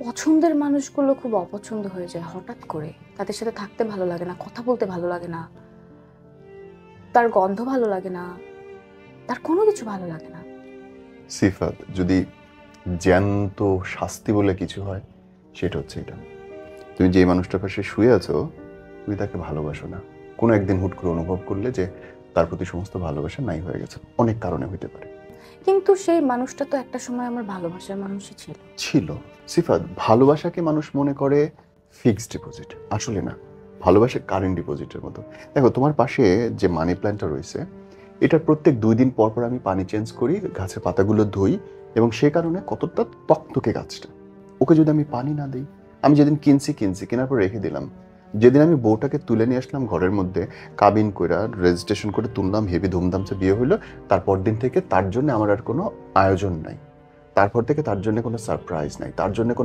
পছন্দের মানুষগুলো খুব অপছন্দ হয়ে যায় হঠাৎ করে। তাদের সাথে থাকতে ভালো লাগে না, কথা বলতে ভালো লাগে না, তার গন্ধ ভালো লাগে না, তার কোনো কিছু ভালো লাগে না। সিফাত, যদি জ্যান্ত শাস্তি বলে কিছু হয় সেটা হচ্ছে এটা। তুমি যে মানুষটার পাশে শুয়ে আছো, তুমি তাকে ভালোবাসো না। কোনো একদিন হুট করে অনুভব করলে যে তার প্রতি সমস্ত ভালোবাসা নাই হয়ে গেছে, অনেক কারণে হইতে পারে। কিন্তু সেই মানুষটা তো একটা সময় আমার ভালোবাসার মানুষই ছিল। ছিল। সিফাত, ভালোবাসাকে মানুষ মনে করে ফিক্সড ডিপোজিট, আসলে না। ভালোবাসা কারেন্ট ডিপোজিটের মতো। দেখো, তোমার পাশে যে মানি প্ল্যান্টটা রয়েছে, এটার প্রত্যেক 2 দিন পর পর আমি পানি চেঞ্জ করি, গাছের পাতাগুলো ধুই, এবং সে কারণে কতটা তকতকে গাছটা। ওকে যদি আমি পানি না দিই, আমি যেদিন কিনছি কেনার পর রেখে দিলাম, যেদিন আমি বউটাকে তুলে নিয়ে আসলাম ঘরের মধ্যে, কাবিন কইরা রেজিস্ট্রেশন করে তুললাম, হেভি ধুমধামসে বিয়ে হইলো, তারপর দিন থেকে তার জন্য আমার আর কোনো আয়োজন নাই। তারপর থেকে তার জন্য কোনো সারপ্রাইজ নাই, তার জন্য কোনো